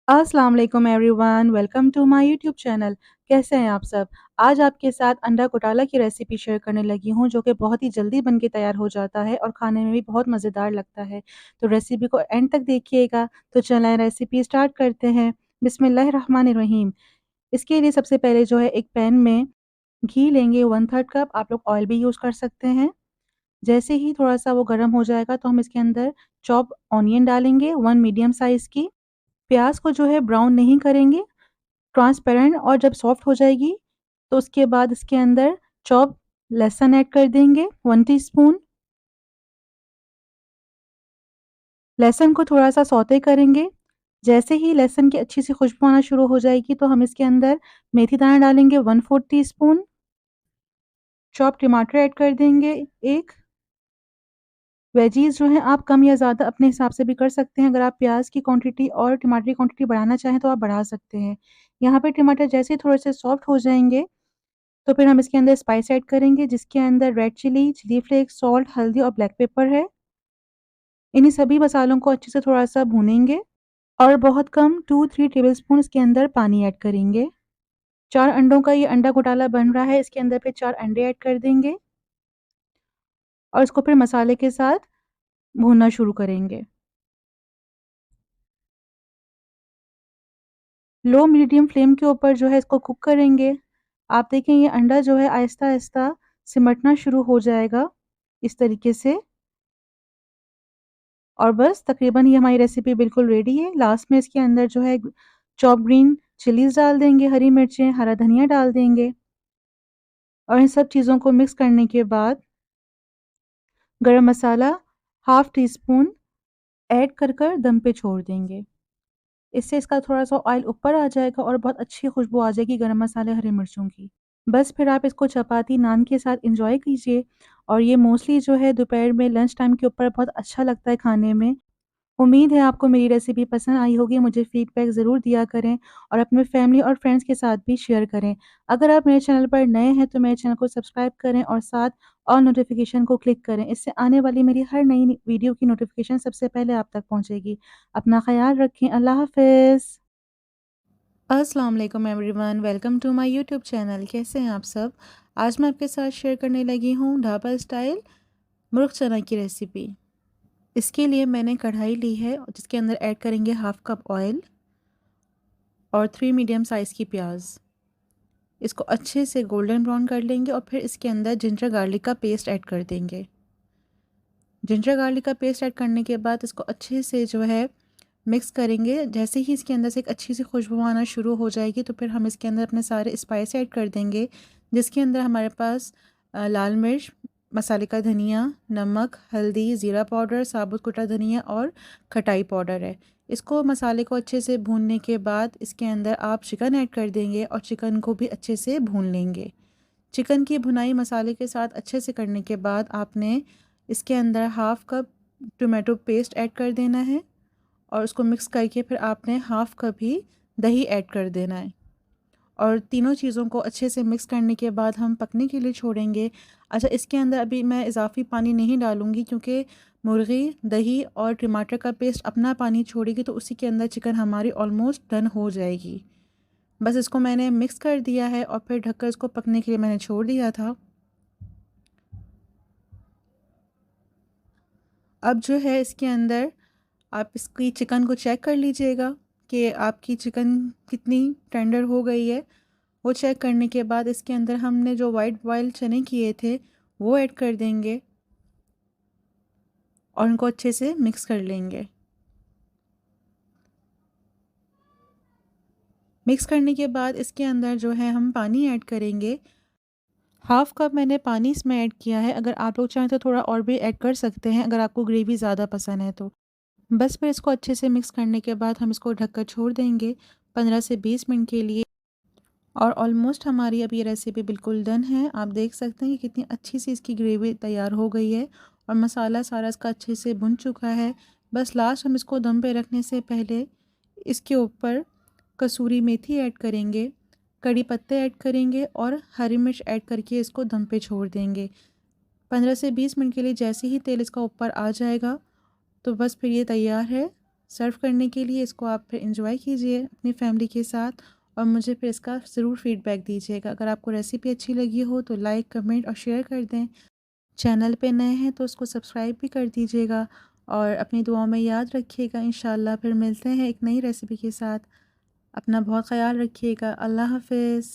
अस्सलाम वालेकुम everyone, welcome to my YouTube channel. कैसे हैं आप सब? आज आपके साथ अंडा घोटाला की रेसिपी शेयर करने लगी हूँ, जो कि बहुत ही जल्दी बन के तैयार हो जाता है और खाने में भी बहुत मज़ेदार लगता है। तो रेसिपी को एंड तक देखिएगा। तो चलें रेसिपी स्टार्ट करते हैं। बिस्मिल्लाहिर्रहमानिर्रहीम। इसके लिए सबसे पहले जो है एक पैन में घी लेंगे 1/3 कप, आप लोग ऑयल भी यूज़ कर सकते हैं। जैसे ही थोड़ा-सा वो गर्म हो जाएगा तो हम इसके अंदर चॉप ऑनियन डालेंगे 1 मीडियम साइज़ की। प्याज़ को जो है ब्राउन नहीं करेंगे, ट्रांसपेरेंट, और जब सॉफ्ट हो जाएगी तो उसके बाद इसके अंदर चॉप लहसुन ऐड कर देंगे 1 टीस्पून। लहसुन को थोड़ा-सा सौते करेंगे। जैसे ही लहसुन की अच्छी सी खुशबू आना शुरू हो जाएगी तो हम इसके अंदर मेथी दाना डालेंगे 1/4 टीस्पून। चॉप टमाटर ऐड कर देंगे 1। वेजीज़ जो हैं आप कम या ज़्यादा अपने हिसाब से भी कर सकते हैं। अगर आप प्याज़ की क्वांटिटी और टमाटर की क्वांटिटी बढ़ाना चाहें तो आप बढ़ा सकते हैं। यहाँ पे टमाटर जैसे ही थोड़े से सॉफ्ट हो जाएँगे तो फिर हम इसके अंदर स्पाइस ऐड करेंगे, जिसके अंदर red chilli, chilli flakes, salt, हल्दी और ब्लैक पेपर है। इन्हीं सभी मसालों को अच्छे से थोड़ा-सा भूनेंगे और बहुत कम 2-3 टेबलस्पून इसके अंदर पानी ऐड करेंगे। 4 अंडों का ये अंडा घोटाला बन रहा है, इसके अंदर फिर 4 अंडे ऐड कर देंगे और इसको फिर मसाले के साथ भूनना शुरू करेंगे। लो मीडियम फ्लेम के ऊपर जो है इसको कुक करेंगे। आप देखें ये अंडा जो है आहिस्ता-आहिस्ता सिमटना शुरू हो जाएगा, इस तरीके से। और बस तकरीबन ये हमारी रेसिपी बिल्कुल रेडी है। लास्ट में इसके अंदर जो है चॉप ग्रीन चिलीज़ डाल देंगे, हरी मिर्चें, हरा धनिया डाल देंगे और इन सब चीज़ों को मिक्स करने के बाद गरम मसाला हाफ़ टी स्पून ऐड कर दम पे छोड़ देंगे। इससे इसका थोड़ा-सा ऑयल ऊपर आ जाएगा और बहुत अच्छी खुशबू आ जाएगी गरम मसाले, हरी मिर्चों की। बस फिर आप इसको चपाती, नान के साथ एन्जॉय कीजिए और ये मोस्टली जो है दोपहर में लंच टाइम के ऊपर बहुत अच्छा लगता है खाने में। उम्मीद है आपको मेरी रेसिपी पसंद आई होगी। मुझे फीडबैक ज़रूर दिया करें और अपने फैमिली और फ्रेंड्स के साथ भी शेयर करें। अगर आप मेरे चैनल पर नए हैं तो मेरे चैनल को सब्सक्राइब करें और साथ ऑल नोटिफ़िकेशन को क्लिक करें। इससे आने वाली मेरी हर नई वीडियो की नोटिफ़िकेशन सबसे पहले आप तक पहुँचेगी। अपना ख़याल रखें। अल्लाह हाफ़िज़। अस्सलाम वालेकुम everyone, welcome to my YouTube channel. कैसे हैं आप सब? आज मैं आपके साथ शेयर करने लगी हूँ ढाबा स्टाइल मुर्ग चना की रेसिपी। इसके लिए मैंने कढ़ाई ली है जिसके अंदर ऐड करेंगे हाफ़ कप ऑयल और 3 मीडियम साइज़ की प्याज। इसको अच्छे से गोल्डन ब्राउन कर लेंगे और फिर इसके अंदर जिंजर गार्लिक का पेस्ट ऐड कर देंगे। जिंजर गार्लिक का पेस्ट ऐड करने के बाद इसको अच्छे से जो है मिक्स करेंगे। जैसे ही इसके अंदर से एक अच्छी सी खुशबू आना शुरू हो जाएगी तो फिर हम इसके अंदर अपने सारे स्पाइस ऐड कर देंगे, जिसके अंदर हमारे पास लाल मिर्च, मसाले का धनिया, नमक, हल्दी, ज़ीरा पाउडर, साबुत कुटा धनिया और खटाई पाउडर है। इसको मसाले को अच्छे से भूनने के बाद इसके अंदर आप चिकन ऐड कर देंगे और चिकन को भी अच्छे से भून लेंगे। चिकन की भुनाई मसाले के साथ अच्छे से करने के बाद आपने इसके अंदर half cup tomato paste add कर देना है और उसको मिक्स करके फिर आपने हाफ़ कप ही दही ऐड कर देना है और तीनों चीज़ों को अच्छे से मिक्स करने के बाद हम पकने के लिए छोड़ेंगे। अच्छा, इसके अंदर अभी मैं इजाफ़ी पानी नहीं डालूँगी क्योंकि मुर्गी, दही और टमाटर का पेस्ट अपना पानी छोड़ेगी तो उसी के अंदर चिकन हमारी ऑलमोस्ट डन हो जाएगी। बस इसको मैंने मिक्स कर दिया है और फिर ढककर इसको पकने के लिए मैंने छोड़ दिया था। अब जो है इसके अंदर आप इसकी चिकन को चेक कर लीजिएगा कि आपकी चिकन कितनी टेंडर हो गई है। वो चेक करने के बाद इसके अंदर हमने जो वाइट बॉयल चने किए थे वो ऐड कर देंगे और उनको अच्छे से मिक्स कर लेंगे। मिक्स करने के बाद इसके अंदर जो है हम पानी ऐड करेंगे। हाफ़ कप मैंने पानी इसमें ऐड किया है। अगर आप लोग चाहें तो थोड़ा और भी ऐड कर सकते हैं अगर आपको ग्रेवी ज़्यादा पसंद है तो। बस फिर इसको अच्छे से मिक्स करने के बाद हम इसको ढककर छोड़ देंगे 15 से 20 मिनट के लिए और ऑलमोस्ट हमारी अब ये रेसिपी बिल्कुल डन है। आप देख सकते हैं कि कितनी अच्छी सी इसकी ग्रेवी तैयार हो गई है और मसाला सारा इसका अच्छे से भुन चुका है। बस लास्ट हम इसको दम पे रखने से पहले इसके ऊपर कसूरी मेथी ऐड करेंगे, कड़ी पत्ते ऐड करेंगे और हरी मिर्च ऐड करके इसको दम पे छोड़ देंगे 15 से 20 मिनट के लिए। जैसे ही तेल इसका ऊपर आ जाएगा तो बस फिर ये तैयार है सर्व करने के लिए इसको आप फिर एंजॉय कीजिए अपनी फैमिली के साथ और मुझे फिर इसका ज़रूर फीडबैक दीजिएगा। अगर आपको रेसिपी अच्छी लगी हो तो लाइक, कमेंट और शेयर कर दें। चैनल पे नए हैं तो उसको सब्सक्राइब भी कर दीजिएगा और अपनी दुआओं में याद रखिएगा। इंशाल्लाह फिर मिलते हैं एक नई रेसिपी के साथ। अपना बहुत ख़याल रखिएगा। अल्लाह हाफ़िज़।